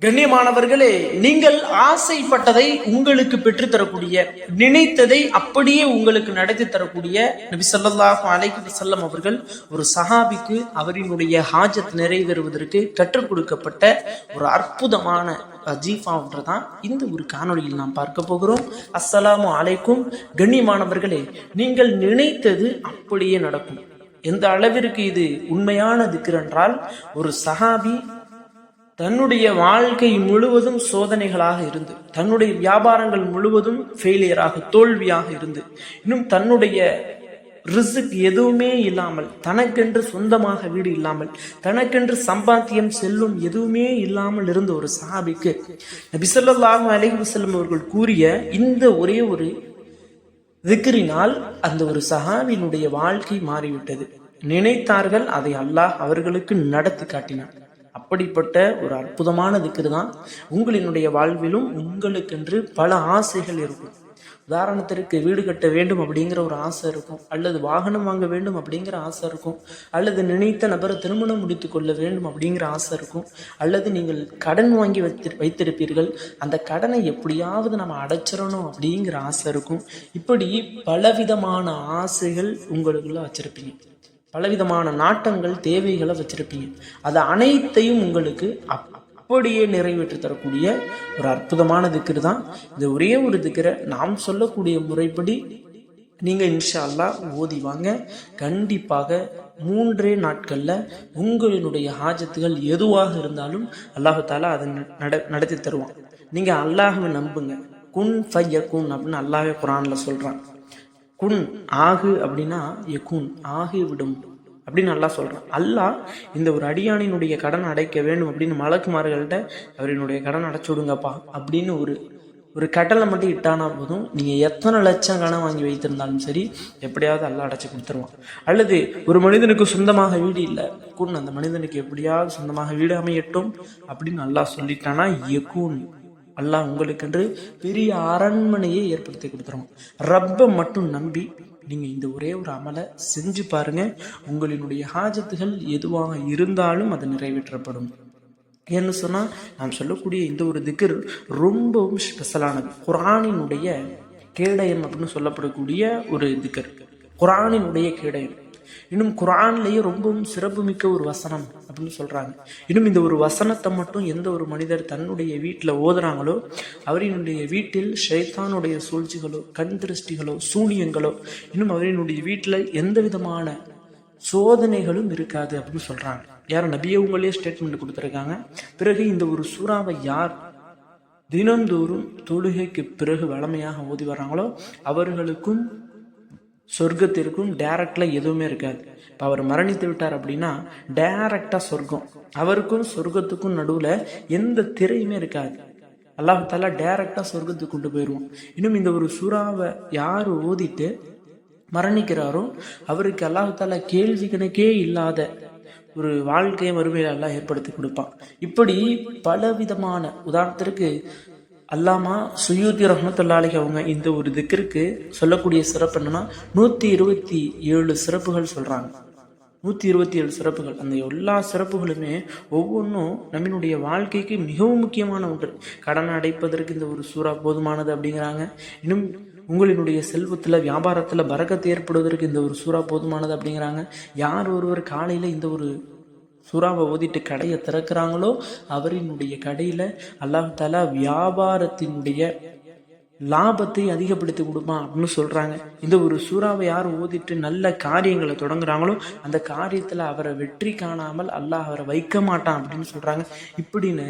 கண்ணியமானவர்களே, நீங்கள் ஆசைப்பட்டதை உங்களுக்கு பெற்றுத்தரக்கூடிய, நினைத்ததை அப்படியே உங்களுக்கு நடத்தி தரக்கூடிய நபி ஸல்லல்லாஹு அலைஹி வஸல்லம் அவர்கள் ஒரு சஹாபிக்கு அவரினுடைய ஹாஜத் நிறைவேறுவதற்கு கற்றுக் கொடுக்கப்பட்ட ஒரு அற்புதமான வஜீஃபான்றதான் இந்த ஒரு காணொளியில் நாம் பார்க்க போகிறோம். அஸ்ஸலாமு அலைக்கும். கண்ணியமானவர்களே, நீங்கள் நினைத்தது அப்படியே நடக்கும். எந்த அளவிற்கு இது உண்மையான திக்ர் என்றால், ஒரு சஹாபி தன்னுடைய வாழ்க்கை முழுவதும் சோதனைகளாக இருந்து, தன்னுடைய வியாபாரங்கள் முழுவதும் ஃபெயிலியராக, தோல்வியாக இருந்து, இன்னும் தன்னுடைய ரிஸ்க் எதுவுமே இல்லாமல், தனக்கென்று சொந்தமாக வீடு இல்லாமல், தனக்கென்று சம்பாத்தியம் செல்லும் எதுவுமே இல்லாமல் இருந்த ஒரு சஹாபிக்கு நபி ஸல்லல்லாஹு அலைஹி வஸல்லம் அவர்கள் கூறிய இந்த ஒரே ஒரு திக்ரினால் அந்த ஒரு சஹாபியினுடைய வாழ்க்கை மாறிவிட்டது. நினைத்தார்கள், அதை அல்லாஹ் அவர்களுக்கு நடத்தி காட்டினார். அப்படிப்பட்ட ஒரு அற்புதமான திக்ர் தான். உங்களினுடைய வாழ்விலும் உங்களுக்கென்று பல ஆசைகள் இருக்கும். உதாரணத்திற்கு வீடு கட்ட வேண்டும் அப்படிங்கிற ஒரு ஆசை இருக்கும், அல்லது வாகனம் வாங்க வேண்டும் அப்படிங்கிற ஆசை இருக்கும், அல்லது நினைத்த நபரை திருமணம் முடித்து கொள்ள வேண்டும் அப்படிங்கிற ஆசை இருக்கும், அல்லது நீங்கள் கடன் வாங்கி வைத்திருப்பீர்கள், அந்த கடனை எப்படியாவது நம்ம அடைச்சிடணும் அப்படிங்கிற ஆசை இருக்கும். இப்படி பலவிதமான ஆசைகள் உங்களுக்குள்ள வச்சிருப்பீங்க, பலவிதமான நாட்டங்கள், தேவைகளை வச்சிருப்பீங்க. அது அனைத்தையும் உங்களுக்கு அப்படியே நிறைவேற்றி தரக்கூடிய ஒரு அற்புதமான திக்ர் தான் இந்த ஒரே ஒரு திக்ரை நாம் சொல்லக்கூடிய முறைப்படி நீங்க இன்ஷா அல்லாஹ் ஓதி வாங்க. கண்டிப்பாக 3 நாட்கள்ல உங்களினுடைய ஹாஜத்துகள் எதுவாக இருந்தாலும் அல்லாஹ் தஆலா அதை நடத்தி தருவான். நீங்க அல்லாஹ்வை நம்புங்க. குன் ஃபயகுன் அப்படின்னு அல்லாஹ்வே குர்ஆன்ல சொல்றான். குன் ஆகு அப்படின்னா யகுன் ஆகி விடும் அப்படின்னு அல்லாஹ் சொல்றான். அல்லாஹ் இந்த ஒரு அடியானினுடைய கடன் அடைக்க வேண்டும் அப்படின்னு மலக்குமார்கள்ட்ட அவரினுடைய கடன் அடைச்சு விடுங்கப்பா அப்படின்னு ஒரு கட்டளை மட்டும் இட்டானா போதும், நீங்க எத்தனை லட்சம் கடன் வாங்கி வைத்திருந்தாலும் சரி, எப்படியாவது அல்லாஹ் அடைச்சு கொடுத்துருவான். அல்லது ஒரு மனிதனுக்கு சொந்தமாக வீடு இல்லை, குன் அந்த மனிதனுக்கு எப்படியாவது சொந்தமாக வீடு அமையட்டும் அப்படின்னு அல்லாஹ் சொல்லிட்டானா யகுன், அல்லாஹ் உங்களுக்கென்று பெரிய அரண்மனையை ஏற்படுத்தி கொடுத்துருவோம். ரப்பை மட்டும் நம்பி நீங்கள் இந்த ஒரே ஒரு அமலை செஞ்சு பாருங்க. உங்களினுடைய ஹாஜத்துகள் எதுவாக இருந்தாலும் அது நிறைவேற்றப்படும். ஏன்னு சொன்னால், நாம் சொல்லக்கூடிய இந்த ஒரு திக்ர் ரொம்பவும் ஸ்பெஷலானது. குர்ஆனினுடைய கேடயம் அப்படின்னு சொல்லப்படக்கூடிய ஒரு திக்ர், குர்ஆனினுடைய கேடயம். இன்னும் குர்ஆன்லேயே ரொம்பவும் சிறப்புமிக்க ஒரு வசனம் அப்படின்னு சொல்றாங்க. இன்னும் இந்த ஒரு வசனத்தை மட்டும் எந்த ஒரு மனிதர் தன்னுடைய வீட்டில் ஓதுறாங்களோ, அவரினுடைய வீட்டில் ஷைத்தானுடைய சூழ்ச்சிகளோ, கண் திருஷ்டிகளோ, சூனியங்களோ, இன்னும் அவரினுடைய வீட்டில் எந்த விதமான சோதனைகளும் இருக்காது அப்படின்னு சொல்றாங்க. யாரும் நபியவங்களே ஸ்டேட்மெண்ட் கொடுத்துருக்காங்க. பிறகு இந்த ஒரு சூறாவை யார் தினந்தோறும் தொழுகைக்கு பிறகு வளமையாக ஓதி வர்றாங்களோ, அவர்களுக்கும் சொர்க்கத்திற்கும் டைரக்ட்ல எதுவுமே இருக்காது. இப்போ அவர் மரணித்து விட்டார் அப்படின்னா டைரக்டா சொர்க்கம், அவருக்கும் சொர்க்கத்துக்கும் நடுவுல எந்த திரையுமே இருக்காது. அல்லாஹ் தஆலா டைரக்டா சொர்க்கத்துக்கு கொண்டு போயிடுவோம். இன்னும் இந்த ஒரு சூறாவை யார் ஓதிட்டு மரணிக்கிறாரோ, அவருக்கு அல்லாஹ் தஆலா கேள்வி கணக்கே இல்லாத ஒரு வாழ்க்கையை மறுமையில எல்லாம் ஏற்படுத்தி கொடுப்பான். இப்படி பலவிதமான, உதாரணத்திற்கு அல்லாமா சுயூத்தி ரஹ்மத்துல்லாஹி அலைஹி அவங்க இந்த ஒரு திக்ருக்கு சொல்லக்கூடிய சிறப்பு என்னன்னா 127 சிறப்புகள் சொல்றாங்க. 127 சிறப்புகள். அந்த எல்லா சிறப்புகளுமே ஒவ்வொன்றும் நம்மளுடைய வாழ்க்கைக்கு மிகவும் முக்கியமான ஒன்று. கடன் அடைப்பதற்கு இந்த ஒரு சூறா போதுமானது அப்படிங்கிறாங்க. இன்னும் உங்களினுடைய செல்வத்தில், வியாபாரத்தில் பரக்கத்து ஏற்படுவதற்கு இந்த ஒரு சூறா போதுமானது அப்படிங்கிறாங்க. யார் ஒருவர் காலையில் இந்த ஒரு சூறாவை ஓதிட்டு கடையை திறக்கிறாங்களோ, அவரினுடைய கடையில் அல்லாஹ் தஆலா வியாபாரத்தினுடைய லாபத்தை அதிகப்படுத்தி கொடுப்பான் அப்படின்னு சொல்றாங்க. இந்த ஒரு சூறாவை யார் ஓதிட்டு நல்ல காரியங்களை தொடங்குறாங்களோ, அந்த காரியத்தில் அவரை வெற்றி காணாமல் அல்லாஹ் அவரை வைக்க மாட்டான் அப்படின்னு சொல்றாங்க. இப்படின்னு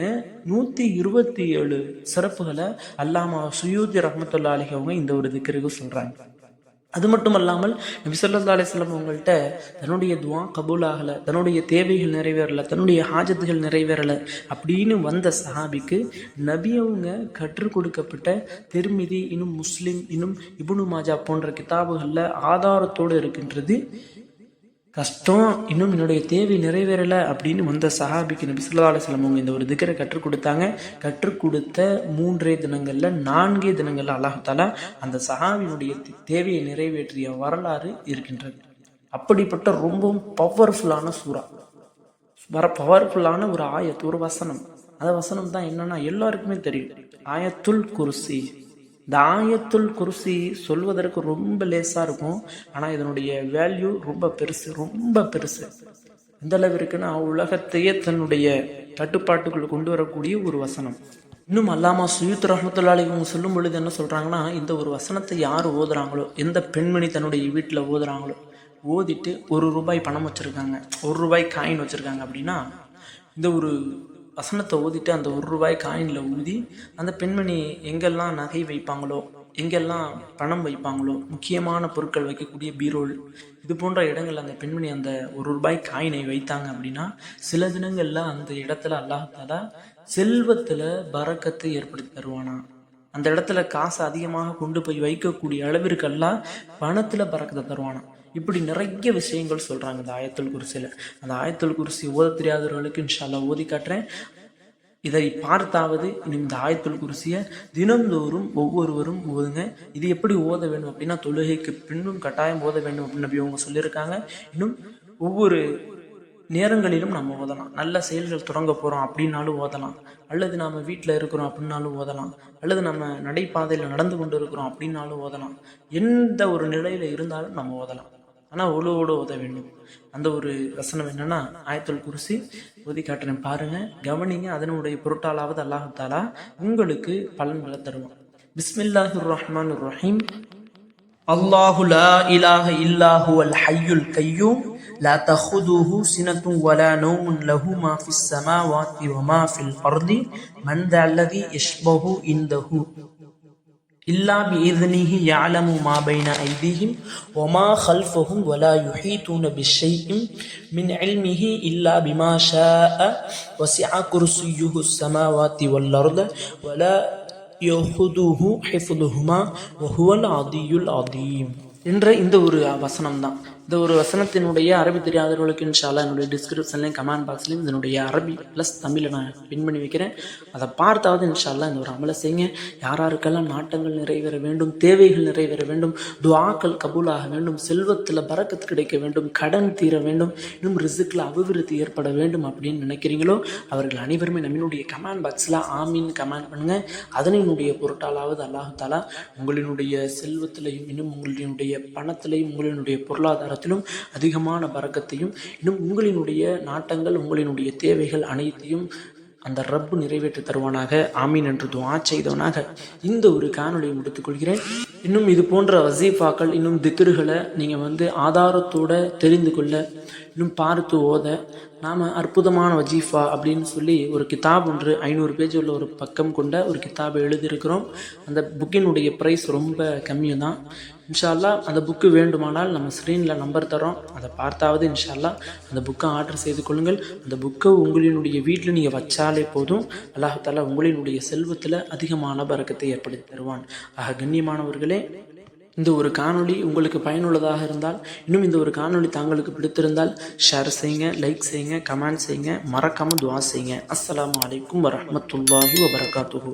127 சிறப்புகளை அல்லாமா சுயூத்தி ரஹ்மத்துல்லாஹி அலைஹி அவங்க இந்த ஒரு திக்ருக்கு சொல்றாங்க. அது மட்டும் அல்லாமல் நபி ஸல்லல்லாஹு அலைஹி வஸல்லம் அவங்கள்ட்ட தன்னுடைய துவா கபூல் ஆகலை, தன்னுடைய தேவைகள் நிறைவேறலை, தன்னுடைய ஹாஜத்துகள் நிறைவேறலை அப்படின்னு வந்த சஹாபிக்கு நபி அவங்க கற்றுக் கொடுக்கப்பட்ட திர்மிதி, இன்னும் முஸ்லிம், இன்னும் இப்னு மாஜா போன்ற கிதாபுகளில் ஆதாரத்தோடு இருக்கின்றது. கஷ்டம், இன்னும் என்னுடைய தேவை நிறைவேறலை அப்படின்னு வந்த சஹாபிக்கு நபி ஸல்லல்லாஹு அலைஹி வஸல்லம் அவங்க இந்த ஒரு திக்ரை கற்றுக் கொடுத்தாங்க. கற்றுக் கொடுத்த 3 தினங்கள்ல 4 தினங்கள்ல அல்லாஹ் தஆலா அந்த சஹாபியினுடைய தேவையை நிறைவேற்றிய வரலாறு இருக்கின்றது. அப்படிப்பட்ட ரொம்பவும் பவர்ஃபுல்லான சூறா, பவர்ஃபுல்லான ஒரு ஆயத், ஒரு வசனம். அந்த வசனம் தான் என்னன்னா எல்லாருக்குமே தெரியும், ஆயத்துல் குர்சி. இந்த ஆயத்துல் குர்சி சொல்வதற்கு ரொம்ப லேசாக இருக்கும், ஆனால் இதனுடைய வேல்யூ ரொம்ப பெருசு, ரொம்ப பெருசு. எந்த அளவு இருக்குன்னா உலகத்தையே தன்னுடைய கட்டுப்பாட்டுக்குள்ள கொண்டு வரக்கூடிய ஒரு வசனம். இன்னும் அல்லாமா சுயூத் ரஹ்மத்துல்லாஹி அவங்க சொல்லும் பொழுது என்ன சொல்கிறாங்கன்னா, இந்த ஒரு வசனத்தை யார் ஓதுறாங்களோ, எந்த பெண்மணி தன்னுடைய வீட்டில் ஓதுறாங்களோ, ஓதிட்டு ₹1 பணம் வச்சுருக்காங்க, ₹1 காயின் வச்சுருக்காங்க அப்படின்னா, இந்த ஒரு வசனத்தை ஓதிட்டு அந்த ₹1 காயினில் ஊதி அந்த பெண்மணி எங்கெல்லாம் நகை வைப்பாங்களோ, எங்கெல்லாம் பணம் வைப்பாங்களோ, முக்கியமான பொருட்கள் வைக்கக்கூடிய பீரோல், இது போன்ற இடங்கள் அந்த பெண்மணி அந்த ₹1 காயினை வைத்தாங்க அப்படின்னா, சில தினங்களில் அந்த இடத்துல அல்லாஹ் தஆலா செல்வத்தில் பரக்கத்தை ஏற்படுத்தி தருவானா. அந்த இடத்துல காசு அதிகமாக கொண்டு போய் வைக்கக்கூடிய அளவிற்கெல்லாம் பணத்தில் பரக்கத்தை தருவானா. இப்படி நிறைய விஷயங்கள் சொல்கிறாங்க இந்த ஆயத்துல் குர்சியில். அந்த ஆயத்துல் குர்சி ஓத தெரியாதவர்களுக்கு இன்ஷா அல்லாஹ் ஓதி காட்டுறேன். இதை பார்த்தாவது இந்த ஆயத்துல் குர்சியை தினந்தோறும் ஒவ்வொருவரும் ஓதுங்க. இது எப்படி ஓத வேண்டும் அப்படின்னா, தொழுகைக்கு பின்னும் கட்டாயம் ஓத வேண்டும் அப்படின்னு நபி அவங்க சொல்லியிருக்காங்க. இன்னும் ஒவ்வொரு நேரங்களிலும் நம்ம ஓதலாம். நல்ல செயல்கள் தொடங்க போகிறோம் அப்படின்னாலும் ஓதலாம், அல்லது நாம் வீட்டில் இருக்கிறோம் அப்படின்னாலும் ஓதலாம், அல்லது நம்ம நடைபாதையில் நடந்து கொண்டு இருக்கிறோம் அப்படின்னாலும் ஓதலாம். எந்த ஒரு நிலையில் இருந்தாலும் நம்ம ஓதலாம், ஆனால் ஒழுவோடு ஓத வேண்டும். அந்த ஒரு வசனம் என்னன்னா ஆயத்துல் குர்சி ஓதி காட்டுறேன், பாருங்க, கவனிங்க. அதனுடைய பொருட்டாலாவது அல்லாஹ் தஆலா உங்களுக்கு பலன்களை தருவான். பிஸ்மில்லாஹிர் ரஹ்மானிர் ரஹீம். அல்லாஹு லா இலாஹ இல்லா ஹுவல் ஹய்யுல் கய்யூம் லா தஹுதுஹு சினத்துன் வலா நௌமுன் லஹு மா ஃபிஸ் ஸமாவாதி வ மா ஃபில் அர்தி மன் தல்லதி யஷ்பஹு இன்தஹு இல்லா பிஇذنஹி يعلم ما بين أيديهم وما خلفهم ولا يحيطون بشيء من علمه إلا بما شاء وسع كرسيه السماوات والأرض ولا يؤوده حفظهما وهو العلي العظيم என்ற இந்த ஒரு வசனம் தான். இந்த ஒரு வசனத்தினுடைய அரபி தெரியாதவர்களுக்கு இன்ஷா அல்லாஹ் என்னுடைய டிஸ்கிரிப்ஷன்லையும் கமெண்ட் பாக்ஸ்லையும் இதனுடைய அரபி ப்ளஸ் தமிழை நான் பின் பண்ணி வைக்கிறேன். அதை பார்த்தாவது இன்ஷா அல்லாஹ் இந்த ஒரு அமலை செய்யுங்க. யாராருக்கெல்லாம் நாட்டங்கள் நிறைவேற வேண்டும், தேவைகள் நிறைவேற வேண்டும், துஆக்கள் கபூலாக வேண்டும், செல்வத்தில் பரக்கத்து கிடைக்க வேண்டும், கடன் தீர வேண்டும், இன்னும் ரிஸ்கில் அபிவிருத்தி ஏற்பட வேண்டும் அப்படின்னு நினைக்கிறீங்களோ அவர்கள் அனைவருமே நம்மளுடைய கமெண்ட் பாக்ஸில் ஆமீன் கமெண்ட் பண்ணுங்கள். அதனுடைய பொருட்டாலாவது அல்லாஹ் தஆலா உங்களினுடைய செல்வத்திலையும் இன்னும் உங்களுடைய பணத்திலையும் உங்களினுடைய பொருளாதாரத்திலும் அதிகமான பரக்கத்தையும் இன்னும் உங்களினுடைய நாட்டங்கள் உங்களினுடைய தேவைகள் அனைத்தையும் அந்த ரப்பு நிறைவேற்றி தருவானாக. ஆமீன் என்று துஆ செய்தவனாக இந்த ஒரு காணொலியை முடித்துக்கொள்கிறேன். இன்னும் இது போன்ற வசீஃபாக்கள் இன்னும் திக்ருகளை நீங்கள் ஆதாரத்தோடு தெரிந்து கொள்ள, இன்னும் பார்த்து ஓத, நாம் அற்புதமான வஜீஃபா அப்படின்னு சொல்லி ஒரு கிதாப் ஒன்று 500 பேஜ் உள்ள ஒரு பக்கம் கொண்ட ஒரு கிதாபை எழுதியிருக்கிறோம். அந்த புக்கினுடைய ப்ரைஸ் ரொம்ப கம்மியும் தான். இன்ஷா அல்லாஹ் அந்த புக்கு வேண்டுமானால் நம்ம ஸ்க்ரீனில் நம்பர் தரோம், அதை பார்த்தாவது இன்ஷா அல்லாஹ் அந்த புக்கை ஆர்டர் செய்து கொள்ளுங்கள். அந்த புக்கை உங்களினுடைய வீட்டில் நீங்கள் வச்சாலே போதும், அல்லாஹ் தஆலா உங்களினுடைய செல்வத்தில் அதிகமான பரக்கத்தை ஏற்படுத்தி தருவான். ஆக கண்ணியமானவர்களே, இந்த ஒரு காணொளி உங்களுக்கு பயனுள்ளதாக இருந்தால், இன்னும் இந்த ஒரு காணொளி தாங்களுக்கு பிடித்திருந்தால் ஷேர் செய்யுங்க, லைக் செய்யுங்க, கமெண்ட் செய்யுங்க, மறக்காமல் துஆ செய்யுங்க. அஸ்ஸலாமு அலைக்கும் வரஹ்மத்துல்லாஹி வபரகாத்துஹு.